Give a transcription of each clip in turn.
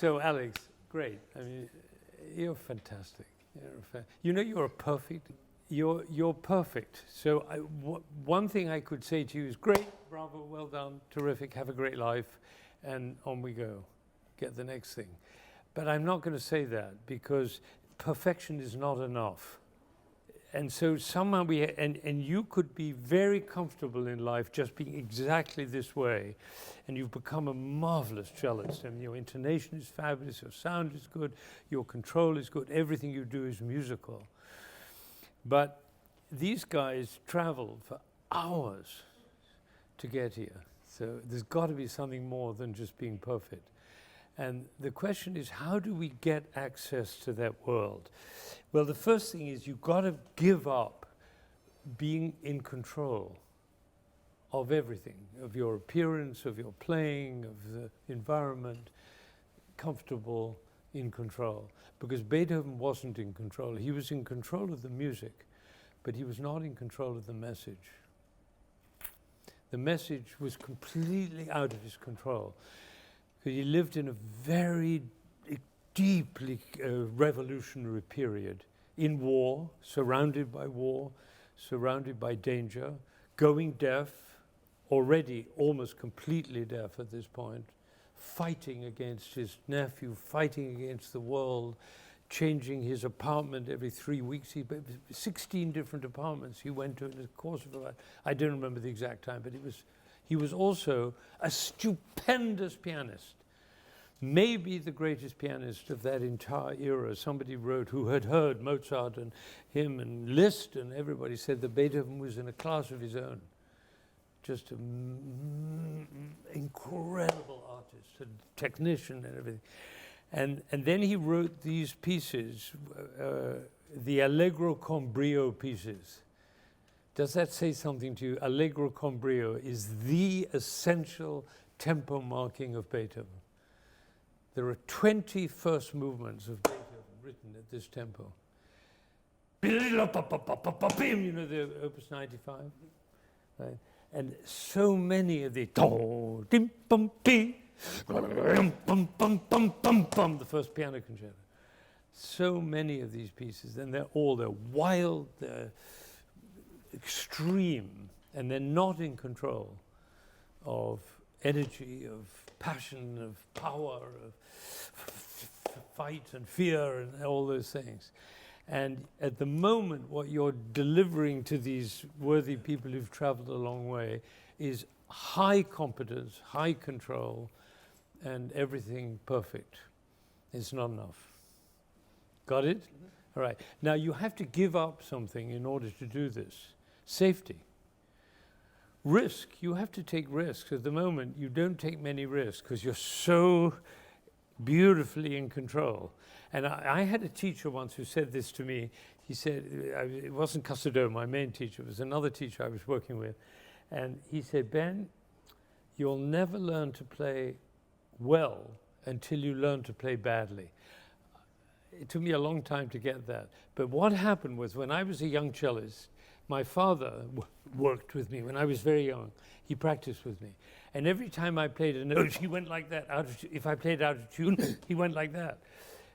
So, Alex, great. I mean, you're fantastic. You're perfect. You're perfect. So, one thing I could say to you is, great, bravo, well done, terrific, have a great life, and on we go. Get the next thing. But I'm not going to say that because perfection is not enough. And so somehow and you could be very comfortable in life just being exactly this way, and you've become a marvelous cellist, and your intonation is fabulous, your sound is good, your control is good, everything you do is musical. But these guys traveled for hours to get here. So there's got to be something more than just being perfect. And the question is, how do we get access to that world? Well, the first thing is you've got to give up being in control of everything, of your appearance, of your playing, of the environment, comfortable, in control. Because Beethoven wasn't in control. He was in control of the music, but he was not in control of the message. The message was completely out of his control. Because he lived in a very deeply revolutionary period, in war, surrounded by danger, going deaf, already almost completely deaf at this point, fighting against his nephew, fighting against the world, changing his apartment every 3 weeks. 16 different apartments he went to in the course of about, I don't remember the exact time, but he was also a stupendous pianist, maybe the greatest pianist of that entire era. Somebody wrote, who had heard Mozart and him and Liszt, and everybody said that Beethoven was in a class of his own. Just an incredible artist, a technician and everything. And then he wrote these pieces, the Allegro con brio pieces. Does that say something to you? Allegro con brio is the essential tempo marking of Beethoven. There are 20 first movements of Beethoven written at this tempo. You know, the Opus 95, right? And so many of the the first piano concerto. So many of these pieces, and they're wild, they're extreme, and they're not in control of energy, of passion, of power, of fight and fear and all those things. And at the moment, what you're delivering to these worthy people who've traveled a long way is high competence, high control, and everything perfect. It's not enough. Got it? Mm-hmm. All right. Now you have to give up something in order to do this. Safety. Risk. You have to take risks. At the moment, you don't take many risks because you're so beautifully in control. And I had a teacher once who said this to me. He said, it wasn't Casado, my main teacher, it was another teacher I was working with. And he said, Ben, you'll never learn to play well until you learn to play badly. It took me a long time to get that. But what happened was when I was a young cellist, my father worked with me when I was very young. He practiced with me. And every time I played a note, he went like that. If I played out of tune, he went like that.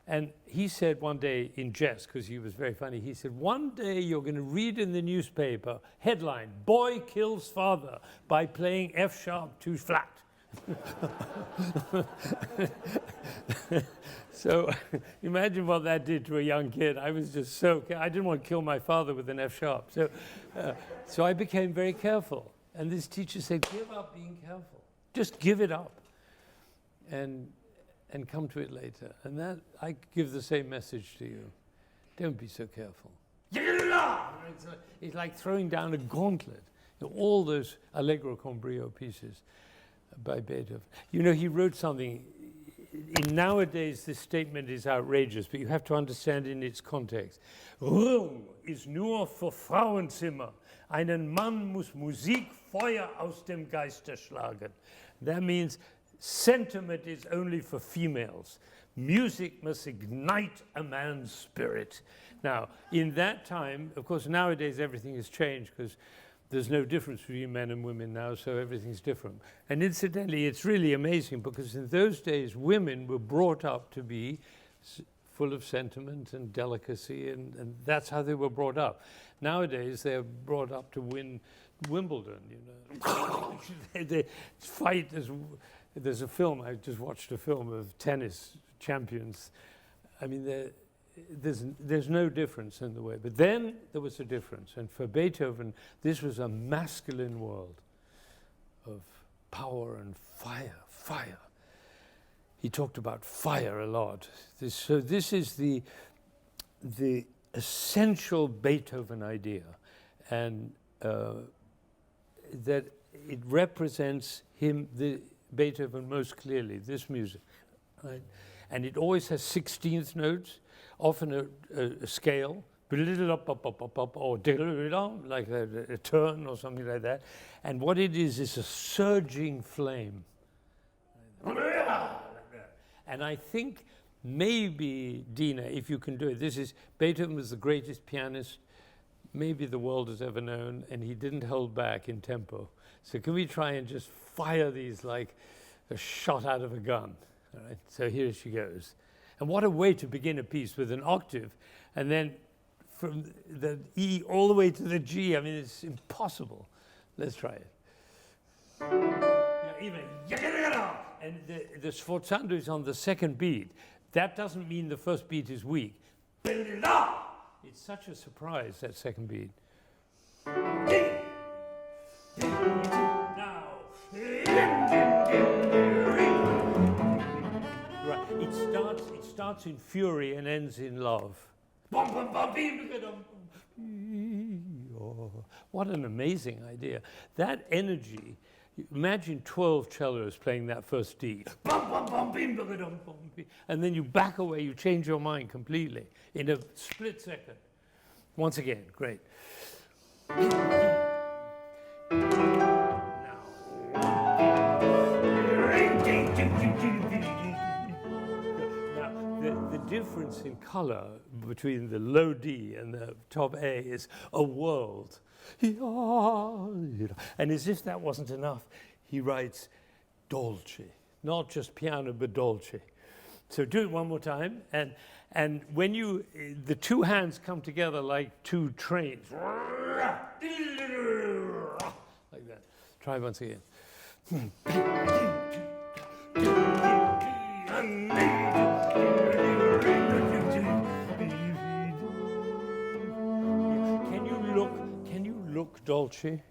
And he said one day in jest, because he was very funny, he said, one day you're going to read in the newspaper, headline, boy kills father by playing F sharp 2 flat. So imagine what that did to a young kid. I was just I didn't want to kill my father with an F sharp. So I became very careful. And this teacher said, give up being careful. Just give it up and come to it later. And that, I give the same message to you. Don't be so careful. It's like throwing down a gauntlet. All those Allegro con brio pieces by Beethoven. You know, he wrote something. Nowadays, this statement is outrageous, but you have to understand in its context. Ruhm ist nur für Frauenzimmer. Einen Mann muss Musik Feuer aus dem Geiste schlagen. That means sentiment is only for females. Music must ignite a man's spirit. Now, in that time, of course, nowadays everything has changed because there's no difference between men and women now, so everything's different. And incidentally, it's really amazing because in those days, women were brought up to be full of sentiment and delicacy, and that's how they were brought up. Nowadays, they're brought up to win Wimbledon, you know. they fight. There's a film, I just watched a film of tennis champions. I mean, there's no difference in the way. But then there was a difference. And for Beethoven, this was a masculine world of power and fire, fire. He talked about fire a lot. So this is the essential Beethoven idea. And that it represents him, Beethoven most clearly, this music. Right? And it always has 16th notes, often a scale, or like a turn or something like that. And what it is a surging flame. And I think maybe, Dina, if you can do it, Beethoven was the greatest pianist maybe the world has ever known, and he didn't hold back in tempo. So can we try and just fire these like a shot out of a gun? All right, so here she goes. And what a way to begin a piece with an octave, and then from the E all the way to the G. I mean, it's impossible. Let's try it. And the sforzando is on the second beat. That doesn't mean the first beat is weak. It's such a surprise, that second beat. Now. Right. It starts in fury and ends in love. What an amazing idea. That energy. Imagine 12 cellos playing that first D. And then you back away, you change your mind completely in a split second. Once again, great. Now, the difference in color between the low D and the top A is a world. And as if that wasn't enough, he writes dolce, not just piano, but dolce. So do it one more time, and when the two hands come together like two trains, like that. Try once again. Look, Dolce.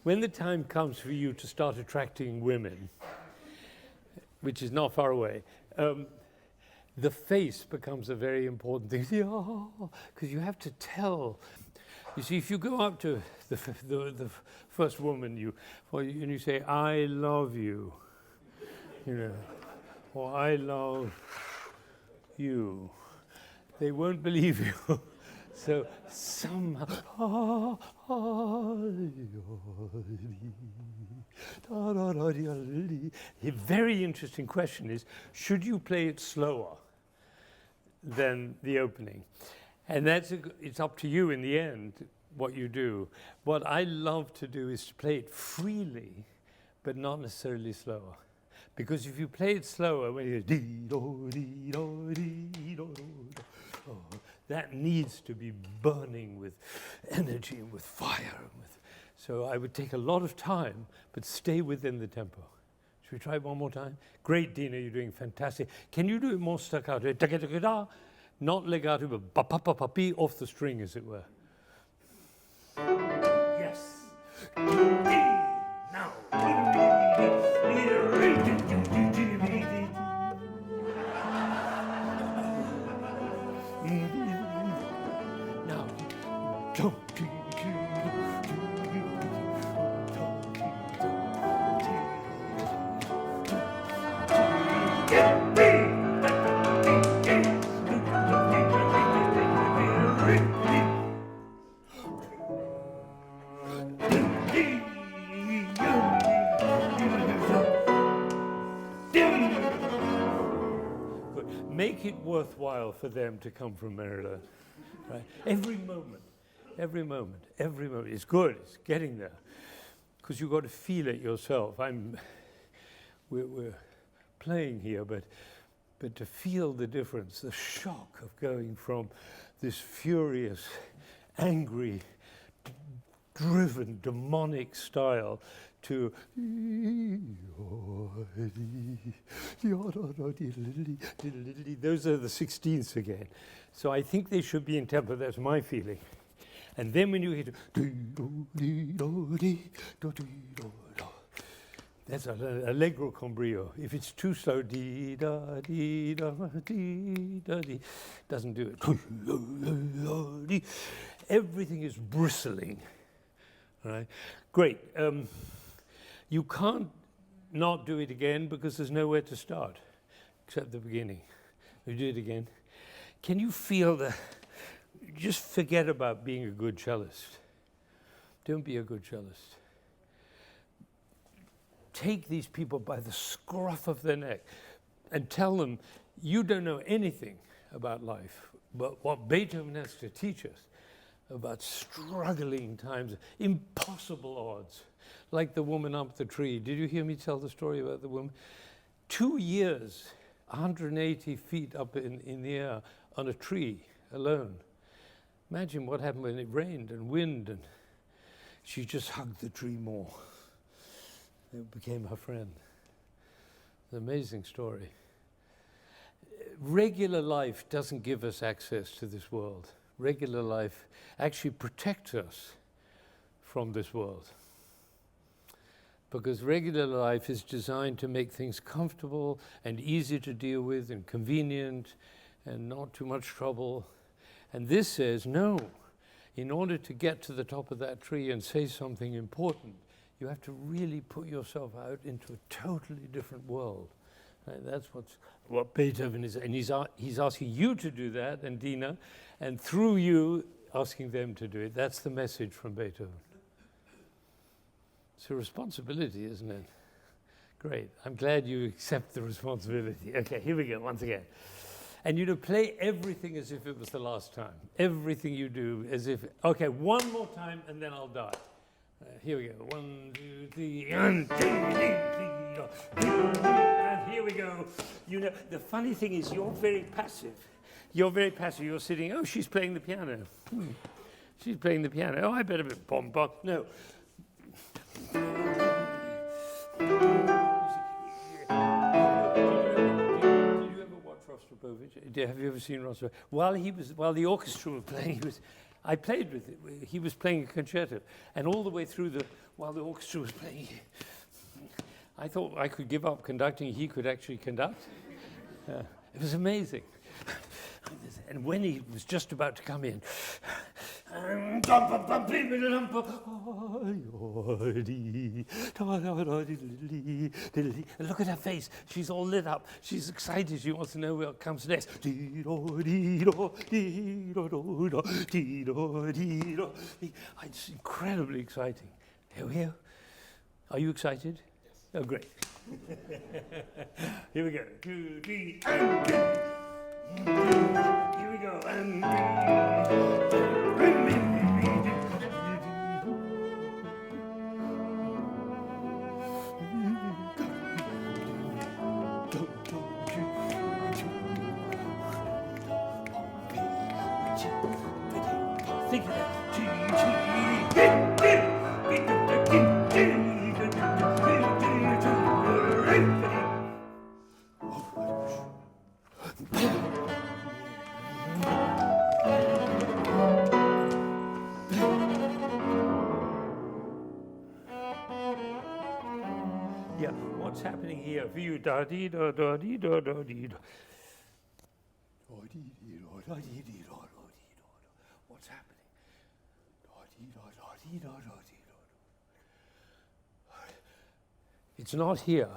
When the time comes for you to start attracting women, which is not far away, the face becomes a very important thing. Because you have to tell. You see, if you go up to the first woman and you say, "I love you," you know, or "I love you," they won't believe you. So somehow, a very interesting question is, should you play it slower than the opening? And it's up to you in the end what you do. What I love to do is to play it freely, but not necessarily slower. Because if you play it slower, when you that needs to be burning with energy and with fire. So I would take a lot of time, but stay within the tempo. Should we try it one more time? Great, Dina, you're doing fantastic. Can you do it more staccato? Not legato, but ba-pa-pa-pa-pi, off the string, as it were. Yes. Now. Make it worthwhile for them to come from Maryland. right? Every moment, every moment, every moment. It's good, it's getting there. Because you've got to feel it yourself. We're playing here, but to feel the difference, the shock of going from this furious, angry, driven, demonic style to those are the 16ths again. So I think they should be in tempo. That's my feeling. And then when you hit that's an allegro con brio. If it's too slow, dee da dee da dee da dee, doesn't do it. Everything is bristling. Right? Great. You can't not do it again because there's nowhere to start except the beginning. We do it again. Can you feel the? Just forget about being a good cellist. Don't be a good cellist. Take these people by the scruff of their neck and tell them, you don't know anything about life, but what Beethoven has to teach us about struggling times, impossible odds, like the woman up the tree. Did you hear me tell the story about the woman? 2 years, 180 feet up in the air on a tree alone. Imagine what happened when it rained and wind, and she just hugged the tree more. It became her friend. It's an amazing story. Regular life doesn't give us access to this world. Regular life actually protects us from this world. Because regular life is designed to make things comfortable and easy to deal with and convenient and not too much trouble. And this says, no, in order to get to the top of that tree and say something important, you have to really put yourself out into a totally different world. Right? That's what Beethoven is, and he's asking you to do that, and Dina, and through you, asking them to do it. That's the message from Beethoven. It's a responsibility, isn't it? Great. I'm glad you accept the responsibility. Okay, here we go, once again. And you play everything as if it was the last time. Everything you do as if, okay, one more time, and then I'll die. Here we go. 1, 2, 3, and here we go. You know, the funny thing is you're very passive. You're very passive. You're sitting, oh, she's playing the piano. She's playing the piano. Oh, I better be bom bom. No. Did you ever watch Rostropovich? Have you ever seen Rostropovich? While the orchestra was playing, I played with it. He was playing a concerto, and all the way through while the orchestra was playing, I thought I could give up conducting. He could actually conduct. It was amazing. And when he was just about to come in, look at her face. She's all lit up. She's excited. She wants to know what comes next. It's incredibly exciting. Here we go. Are you excited? Yes. Oh, great. Here we go. 2, 3, and here we go. And think of that. Yeah, what's happening here for you? Da dee da da dee da da dee da. What's happening? It's not here.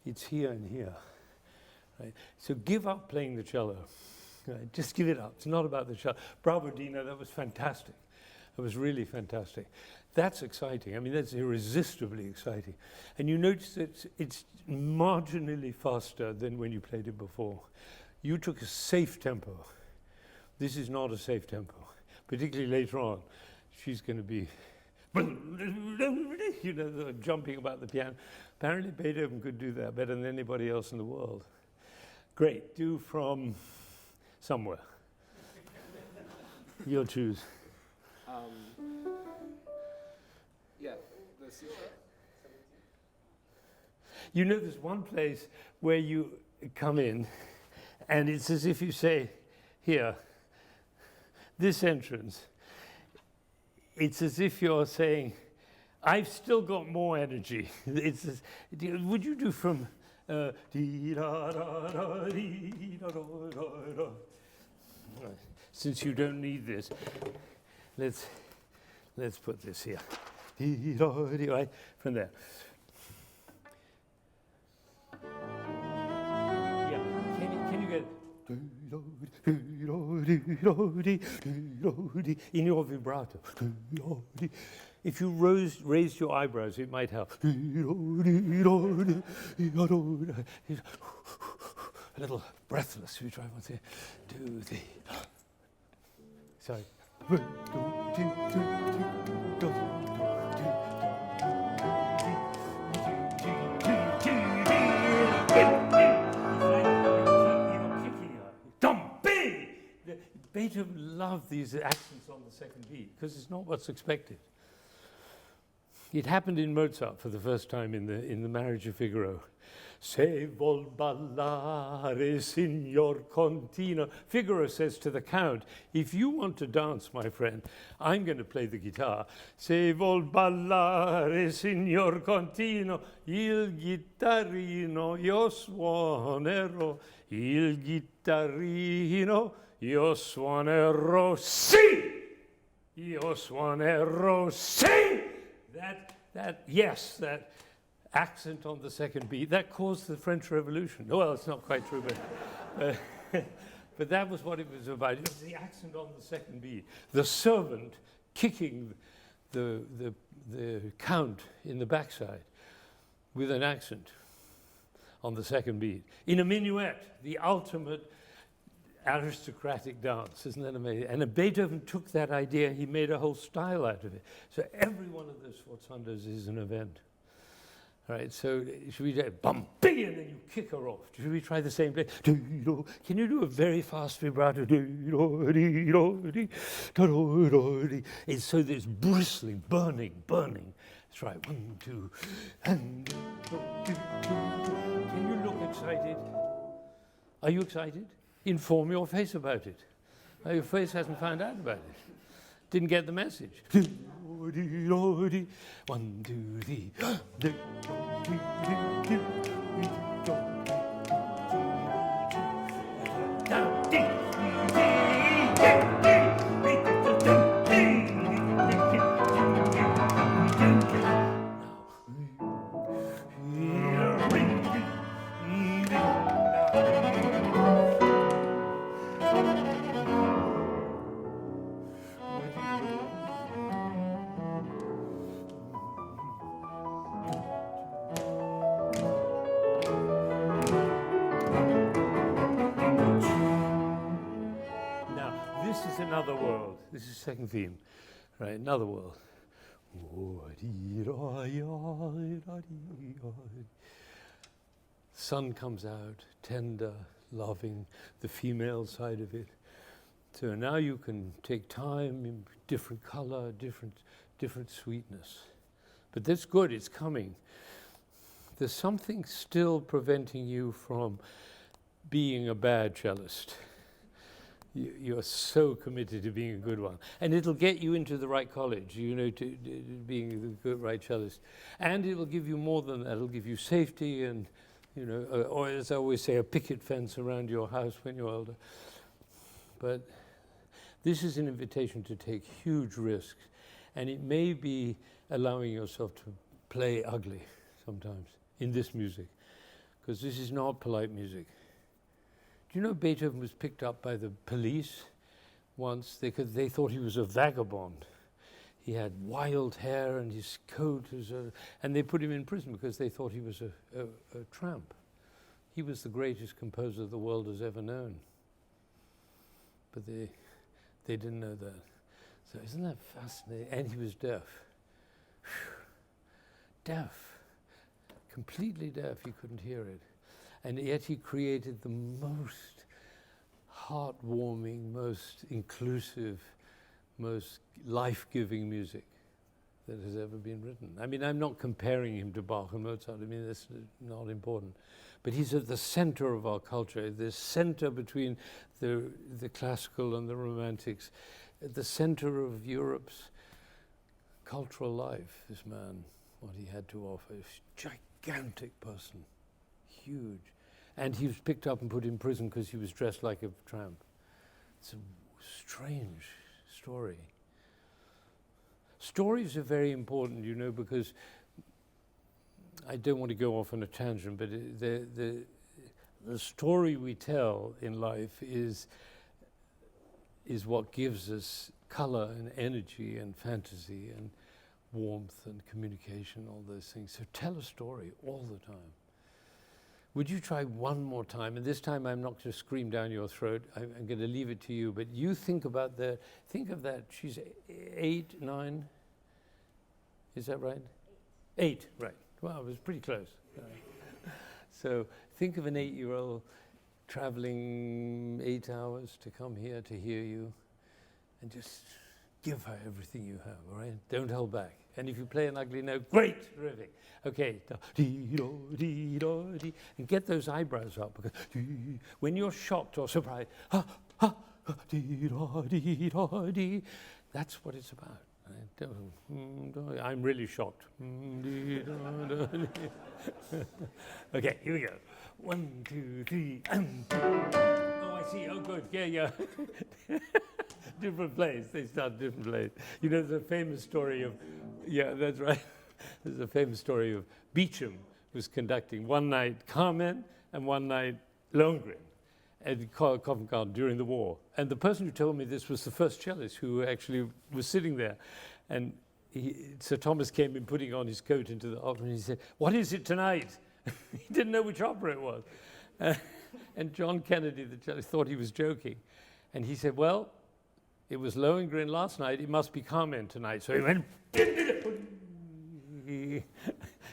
It's here and here. Right? So give up playing the cello. Right? Just give it up. It's not about the cello. Bravo, Dina. That was fantastic. That was really fantastic. That's exciting. I mean, that's irresistibly exciting. And you notice that it's marginally faster than when you played it before. You took a safe tempo. This is not a safe tempo. particularly later on, she's going to be, you know, jumping about the piano. Apparently Beethoven could do that better than anybody else in the world. Great, do from somewhere. You'll choose. Yeah, the C sharp. You know, there's one place where you come in, and it's as if you say, here, this entrance, it's as if you're saying, I've still got more energy. It's as, would you do from since you don't need this, let's put this here. Right, from there. Yeah, can you get in your vibrato? If you raised your eyebrows, it might help. A little breathless. We try once here. Do the. Sorry. Beethoven loved these accents on the second beat because it's not what's expected. It happened in Mozart for the first time in the Marriage of Figaro. Se vol ballare, signor Contino. Figaro says to the Count, if you want to dance, my friend, I'm going to play the guitar. Se vol ballare, signor Contino, il chitarrino io suonerò, il chitarrino io suonerò, sì! Io suonerò, sì! That accent on the second beat, that caused the French Revolution. Well, it's not quite true, but that was what it was about. It was the accent on the second beat. The servant kicking the count in the backside with an accent on the second beat. In a minuet, the ultimate aristocratic dance, isn't that amazing? And Beethoven took that idea, he made a whole style out of it. So every one of those sforzandos is an event. All right, so should we do bum, bing, and then you kick her off. Should we try the same play? Can you do a very fast vibrato? It's so that it's bristling, burning. That's right, 1, 2, and can you look excited? Are you excited? Inform your face about it. Your face hasn't found out about it. Didn't get the message. 1, 2, 3. Another world. This is second theme, right? Another world. Sun comes out, tender, loving, the female side of it. So now you can take time in different color, different sweetness. But that's good, it's coming. There's something still preventing you from being a bad cellist. You're so committed to being a good one. And it'll get you into the right college, you know, to being a good right cellist. And it'll give you more than that. It'll give you safety and, you know, or as I always say, a picket fence around your house when you're older. But this is an invitation to take huge risks. And it may be allowing yourself to play ugly sometimes in this music, because this is not polite music. Do you know Beethoven was picked up by the police once? They thought he was a vagabond. He had wild hair and his coat was and they put him in prison because they thought he was a tramp. He was the greatest composer the world has ever known. But they didn't know that. So isn't that fascinating? And he was deaf. Deaf. Completely deaf, he couldn't hear it. And yet he created the most heartwarming, most inclusive, most life-giving music that has ever been written. I mean, I'm not comparing him to Bach and Mozart. I mean, that's not important. But he's at the center of our culture, the center between the classical and the romantics, at the center of Europe's cultural life, this man, what he had to offer. Gigantic person, huge. And he was picked up and put in prison because he was dressed like a tramp. It's a strange story. Stories are very important, you know, because I don't want to go off on a tangent, but the story we tell in life is what gives us color and energy and fantasy and warmth and communication, all those things. So tell a story all the time. Would you try one more time? And this time I'm not going to scream down your throat. I'm going to leave it to you. But you think about think of that. She's 8, 9. Is that right? 8, right. Well, it was pretty close. So think of an 8-year-old traveling 8 hours to come here to hear you, and just give her everything you have, all right? Don't hold back. And if you play an ugly note, great, terrific. Okay, and get those eyebrows up, because when you're shocked or surprised, that's what it's about. Right? I'm really shocked. Okay, here we go. 1, 2, 3. Oh, I see. Oh, good. Yeah. Different place. They start different place. You know, there's a famous story of, yeah, that's right. There's a famous story of Beecham was conducting one night Carmen and one night Lohengrin at Covent Garden during the war. And the person who told me this was the first cellist who actually was sitting there. And Sir Thomas came in putting on his coat into the opera, and he said, "What is it tonight?" He didn't know which opera it was. And John Kennedy, the cellist, thought he was joking. And he said, "Well, it was Lohengrin last night, it must be Carmen tonight." So he went,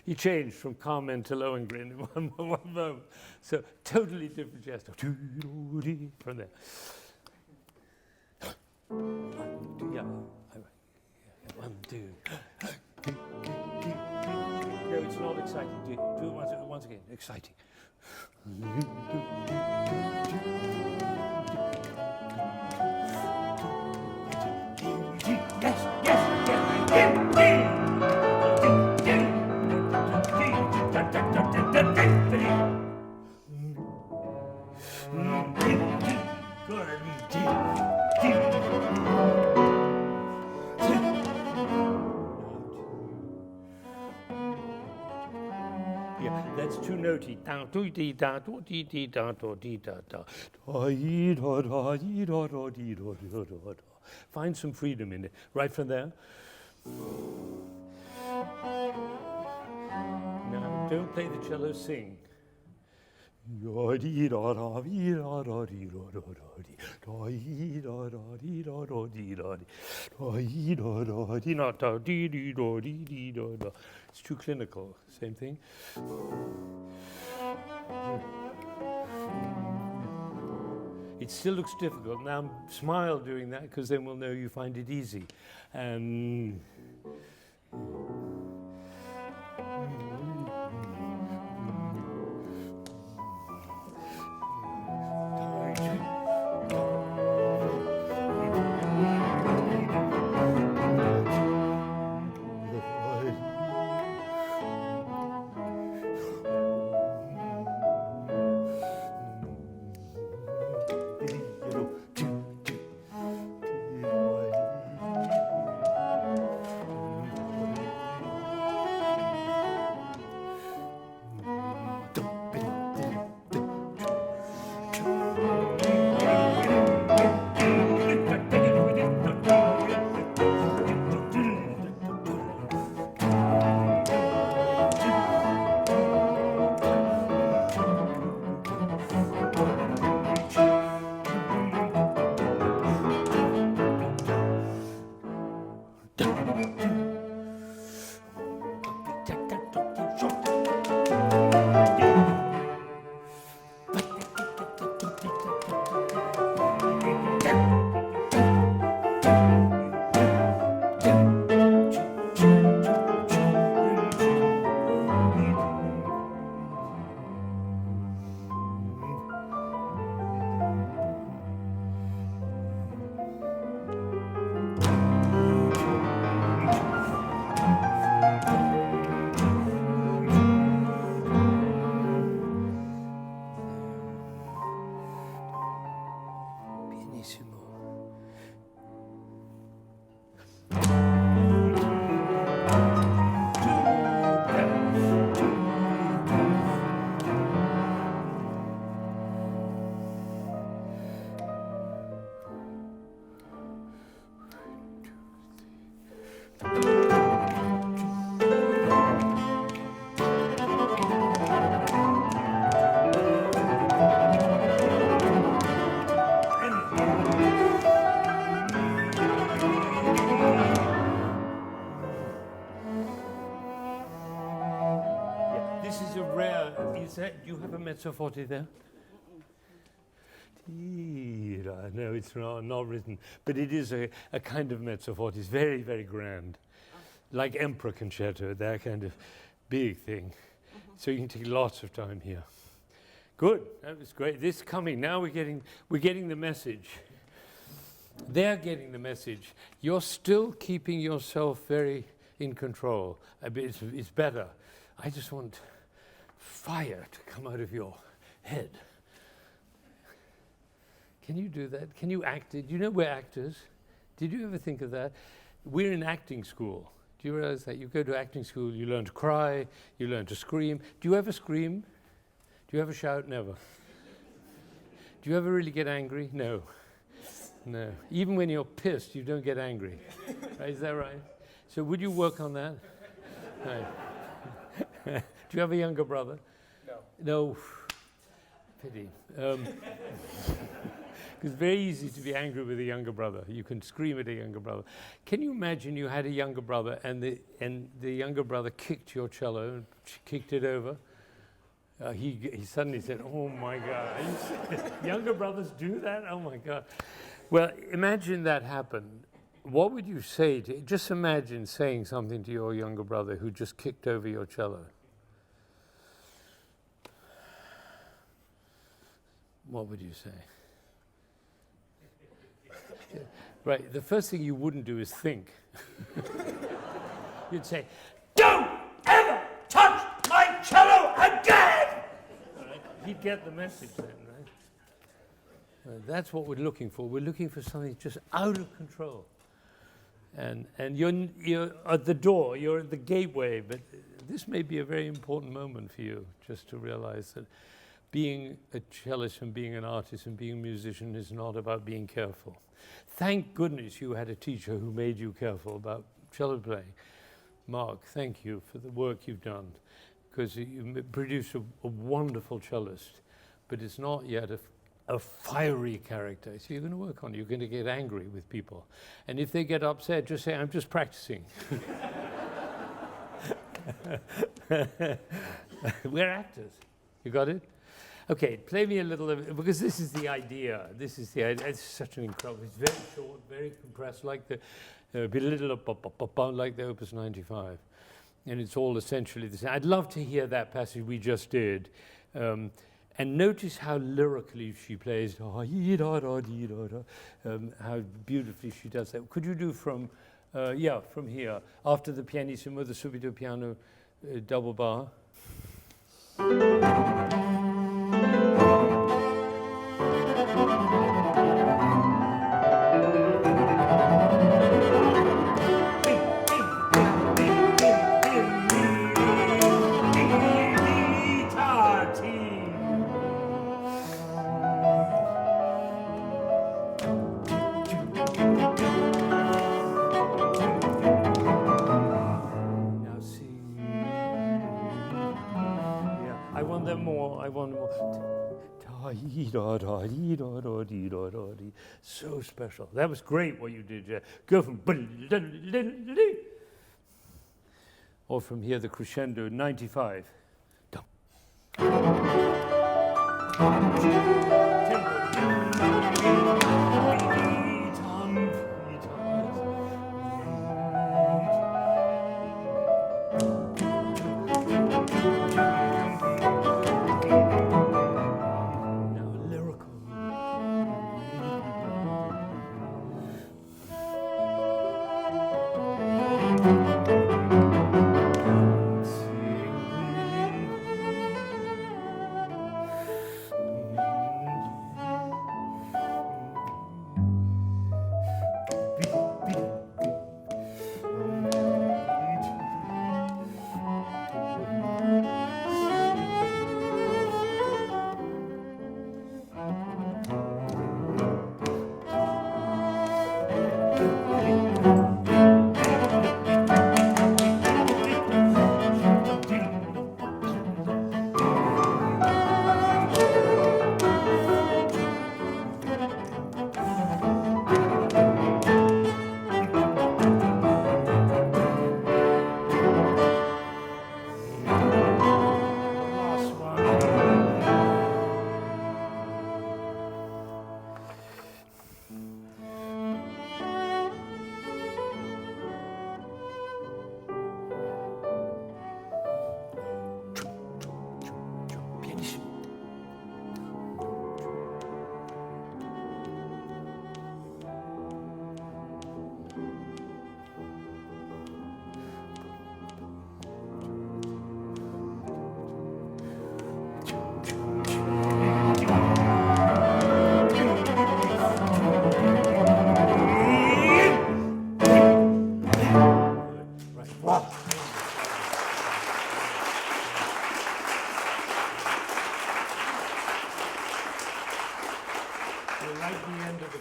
he changed from Carmen to Lohengrin in one moment. So totally different gesture from there. Yeah. 1, 2. No, it's not exciting. Do it once again. Exciting. Yeah, that's too notey. Down, do dee da, do dee dee da, do dee da da. Find some freedom in it. Right from there. Now, don't play the cello, sing. It's too clinical. Same thing. It still looks difficult. Now smile doing that, because then we'll know you find it easy. And This is a rare. Do you have a mezzo forte there? No, it's not written, but it is a kind of mezzo forte. It's very, very grand, like Emperor Concerto, that kind of big thing. So you can take lots of time here. Good, that was great. This coming now. We're getting the message. They're getting the message. You're still keeping yourself very in control. It's better. I just want fire to come out of your head. Can you do that? Can you act it? Do you know we're actors? Did you ever think of that? We're in acting school. Do you realize that? You go to acting school, you learn to cry, you learn to scream. Do you ever scream? Do you ever shout? Never. Do you ever really get angry? No. No. Even when you're pissed, you don't get angry. Right? Is that right? So would you work on that? No. Do you have a younger brother? No. No. Pity. It's very easy to be angry with a younger brother. You can scream at a younger brother. Can you imagine you had a younger brother and the younger brother kicked your cello and kicked it over? He suddenly said, "Oh my God." Younger brothers do that? Oh my God. Well, imagine that happened. What would you say to, just imagine saying something to your younger brother who just kicked over your cello. What would you say? Right, the first thing you wouldn't do is think. You'd say, "Don't ever touch my cello again!" Right? He'd get the message then, right? That's what we're looking for. We're looking for something just out of control. And you're at the door, you're at the gateway, but this may be a very important moment for you, just to realize that being a cellist and being an artist and being a musician is not about being careful. Thank goodness you had a teacher who made you careful about cello playing. Mark, thank you for the work you've done, because you produced a wonderful cellist, but it's not yet a fiery character. So you're going to work on it. You're going to get angry with people. And if they get upset, just say, "I'm just practicing." We're actors. You got it? Okay, play me a little of it, because this is the idea. This is the idea. It's such an incredible, it's very short, very compressed, like the like the Opus 95. And it's all essentially the same. I'd love to hear that passage we just did. And notice how lyrically she plays, how beautifully she does that. Could you do from here, after the pianissimo, the subito piano double bar? So special. That was great what you did, Jeff. Go from or from here the crescendo 95.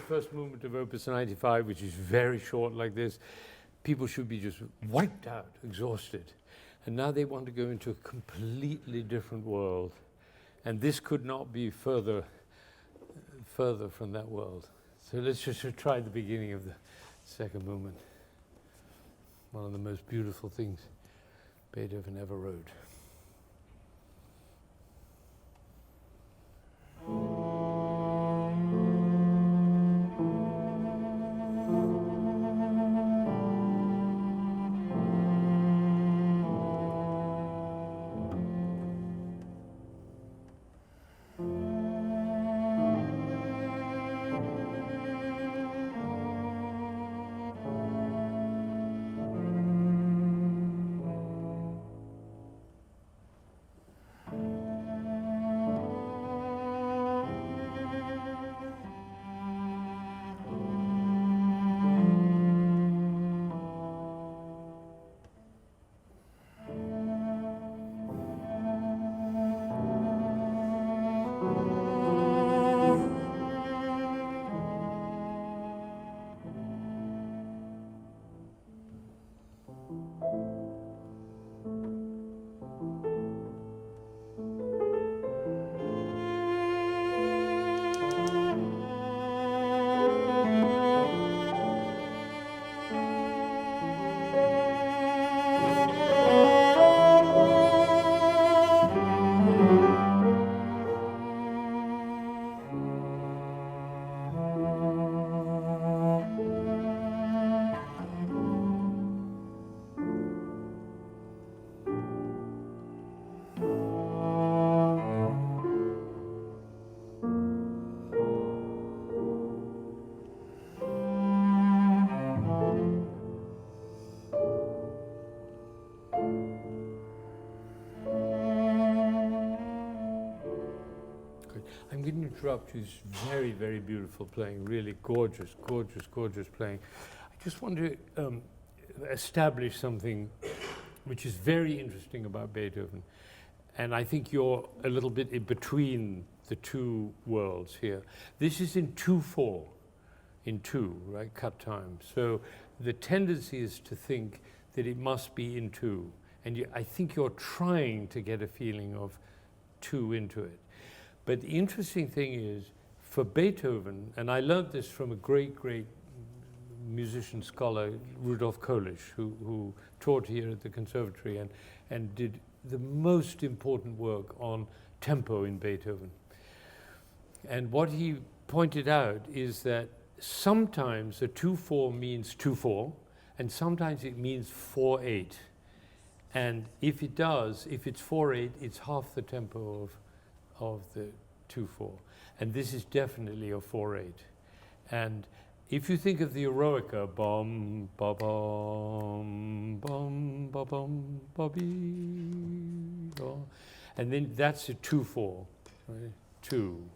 first movement of Opus 95, which is very short like this, people should be just wiped out, exhausted. And now they want to go into a completely different world. And this could not be further from that world. So let's just try the beginning of the second movement. One of the most beautiful things Beethoven ever wrote. I'm going to interrupt you. It's very, very beautiful playing, really gorgeous, gorgeous, gorgeous playing. I just want to establish something which is very interesting about Beethoven. And I think you're a little bit in between the two worlds here. This is in 2/4, in 2, right, cut time. So the tendency is to think that it must be in 2. And I think you're trying to get a feeling of 2 into it. But the interesting thing is, for Beethoven, and I learned this from a great, great musician scholar, Rudolf Kolisch, who taught here at the conservatory and did the most important work on tempo in Beethoven. And what he pointed out is that sometimes a 2/4 means 2/4, and sometimes it means 4/8. And if it does, if it's 4/8, it's half the tempo of the 2/4. And this is definitely a 4/8. And if you think of the Eroica, bum, ba bum, bum, ba bum, ba bee, and then that's a 2/4, right? 2.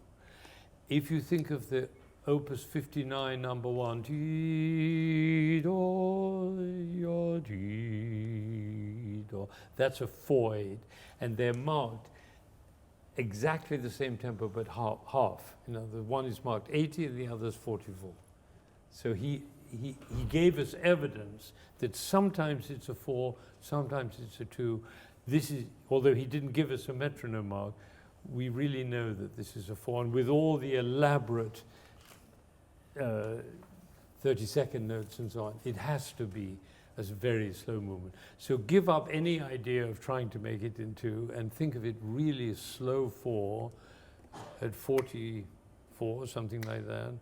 If you think of the Opus 59, number 1, dee, do, ya, dee, do, that's a 4/8, and they're marked exactly the same tempo, but half. You know, the one is marked 80 and the other is 44. So he gave us evidence that sometimes it's a 4, sometimes it's a 2. This is, although he didn't give us a metronome mark, we really know that this is a 4. And with all the elaborate 30-second notes and so on, it has to be a very slow movement. So give up any idea of trying to make it into, and think of it really a slow 4 at 44, something like that.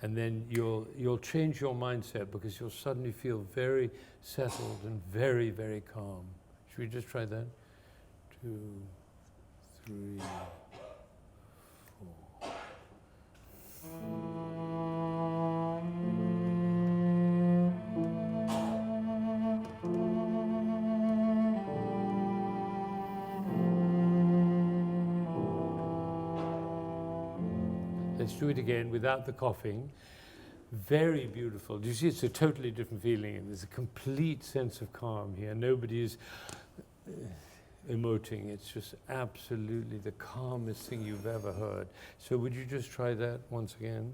And then you'll change your mindset, because you'll suddenly feel very settled and very, very calm. Should we just try that? 2, 3, 4. Let's do it again without the coughing. Very beautiful. Do you see, it's a totally different feeling, and there's a complete sense of calm here. Nobody is emoting. It's just absolutely the calmest thing you've ever heard. So would you just try that once again?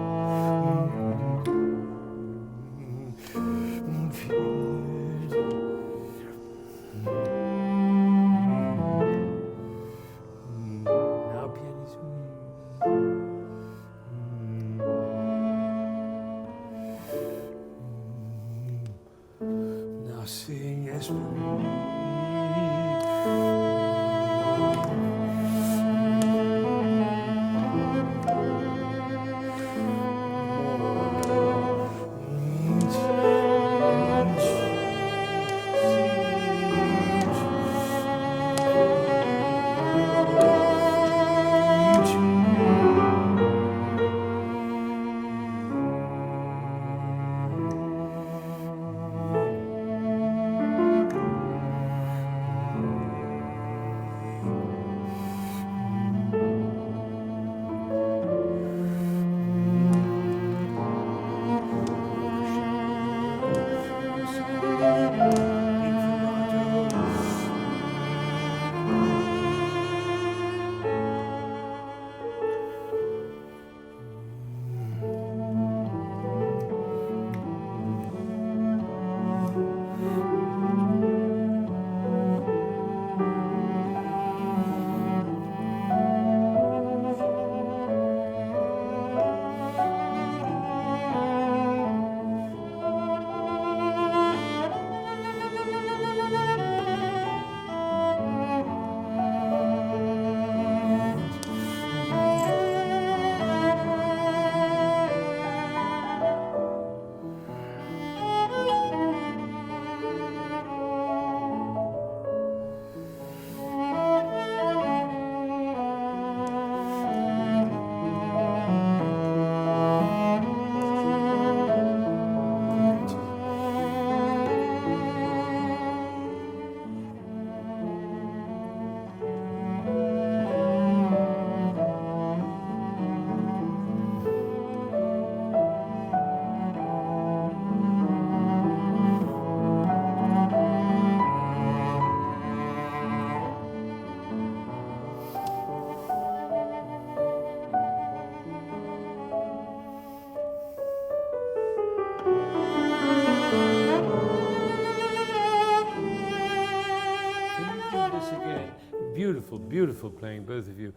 beautiful, beautiful playing, both of you.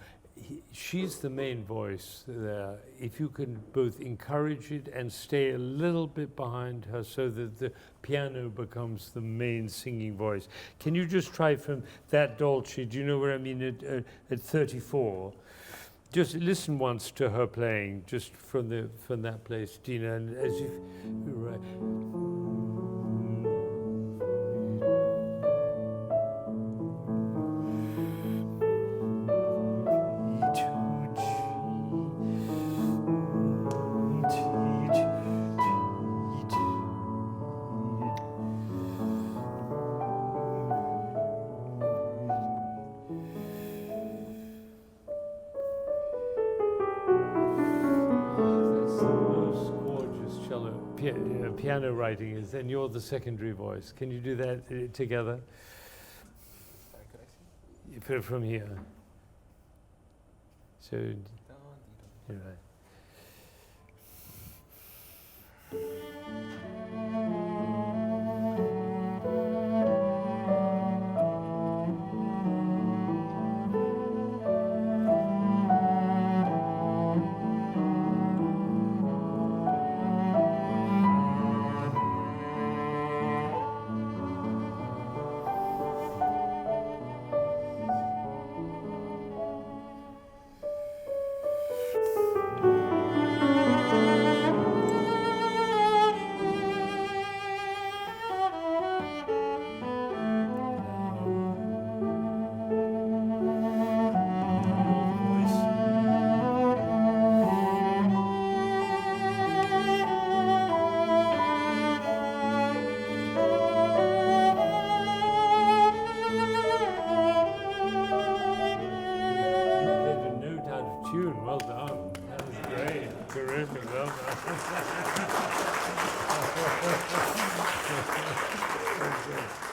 She's the main voice there. If you can both encourage it and stay a little bit behind her so that the piano becomes the main singing voice. Can you just try from that dolce, do you know what I mean, at 34? Just listen once to her playing, just from that place, Dina, and as if, right. Piano writing is, and you're the secondary voice. Can you do that together? Could I see? You put it from here. So, you're right.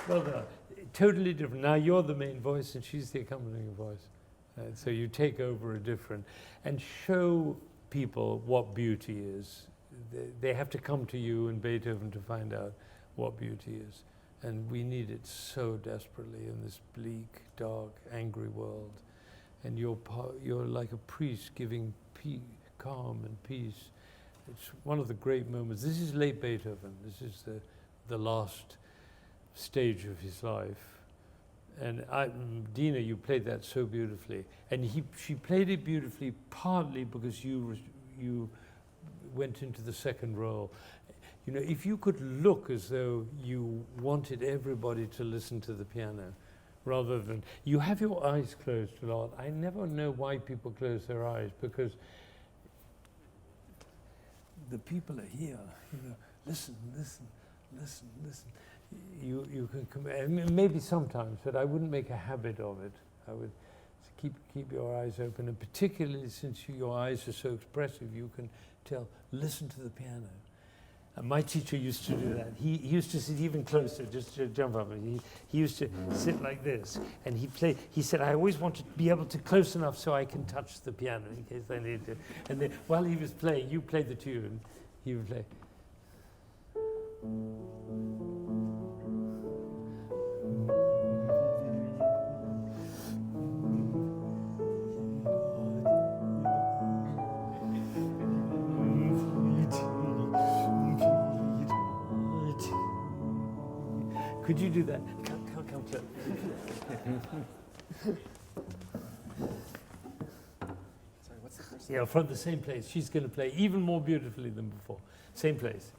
Well done. Totally different. Now you're the main voice and she's the accompanying voice. So you take over a different, and show people what beauty is. They have to come to you and Beethoven to find out what beauty is. And we need it so desperately in this bleak, dark, angry world. And you're like a priest giving calm and peace. It's one of the great moments. This is late Beethoven. This is the last stage of his life. And Dina, you played that so beautifully. And she played it beautifully partly because you went into the second role. You know, if you could look as though you wanted everybody to listen to the piano, rather than, you have your eyes closed a lot. I never know why people close their eyes, because the people are here, you know, listen, listen, listen, listen. You can come, and maybe sometimes, but I wouldn't make a habit of it. I would keep your eyes open, and particularly since your eyes are so expressive, you can tell, listen to the piano. And my teacher used to do that. He used to sit even closer, just to jump up. He used to sit like this, and he said, I always want to be able to close enough so I can touch the piano in case I need to. And then while he was playing, you played the tune, he would play. Could you do that? Come close. Sorry, what's the first? Yeah, from the same place. She's going to play even more beautifully than before. Same place.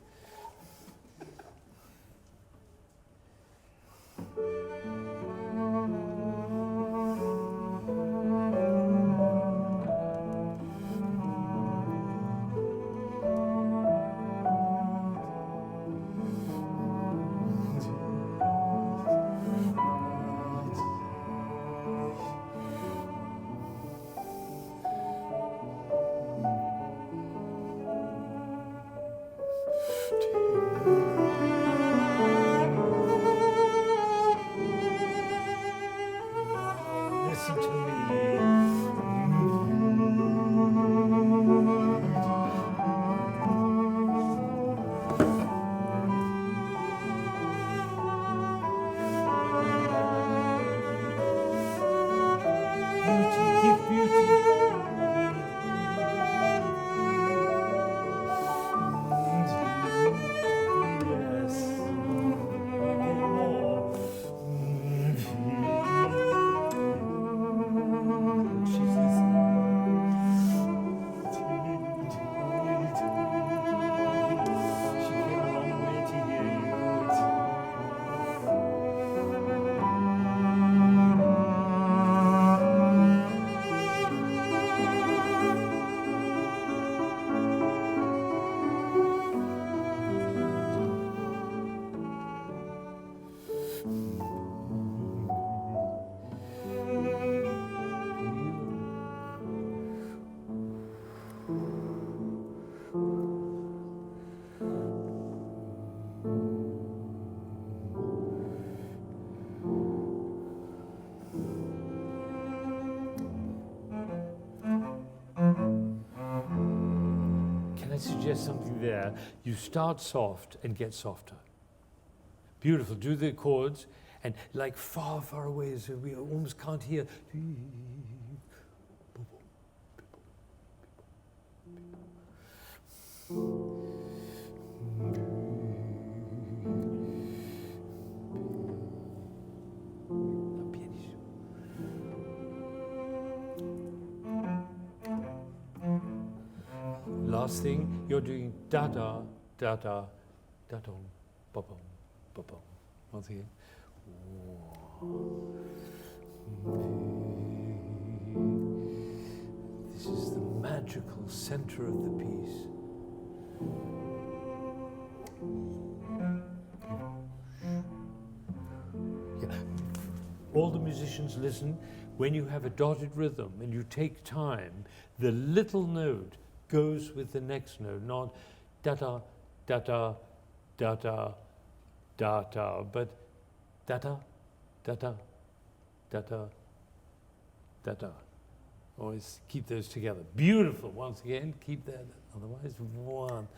suggest something there. You start soft and get softer. Beautiful. Do the chords, and like far, far away, so we almost can't hear. Last thing, you're doing da da da da da dum ba bum ba bum. Once again. This is the magical center of the piece. Yeah. All the musicians listen. When you have a dotted rhythm and you take time, the little note goes with the next note, not da da da da da da da da, but da da da da da da da da. Always keep those together. Beautiful. Once again, keep that. Otherwise, one.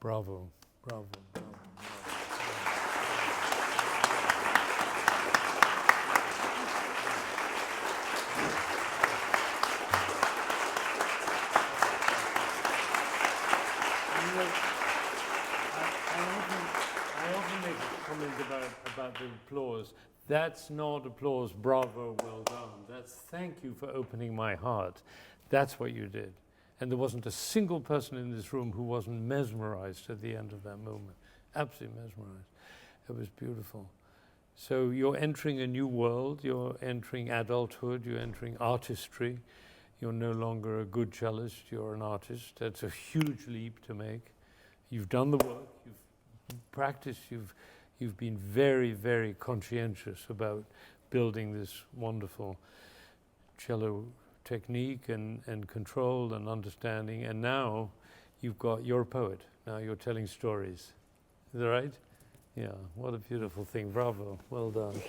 Bravo, bravo, bravo. You know, I often make a comment about the applause. That's not applause, bravo, well done. That's thank you for opening my heart. That's what you did. And there wasn't a single person in this room who wasn't mesmerized at the end of that moment. Absolutely mesmerized. It was beautiful. So you're entering a new world, you're entering adulthood, you're entering artistry. You're no longer a good cellist, you're an artist. That's a huge leap to make. You've done the work, you've practiced, you've been very, very conscientious about building this wonderful cello technique and control and understanding. And now you're a poet. Now you're telling stories. Is that right? Yeah, what a beautiful thing. Bravo. Well done.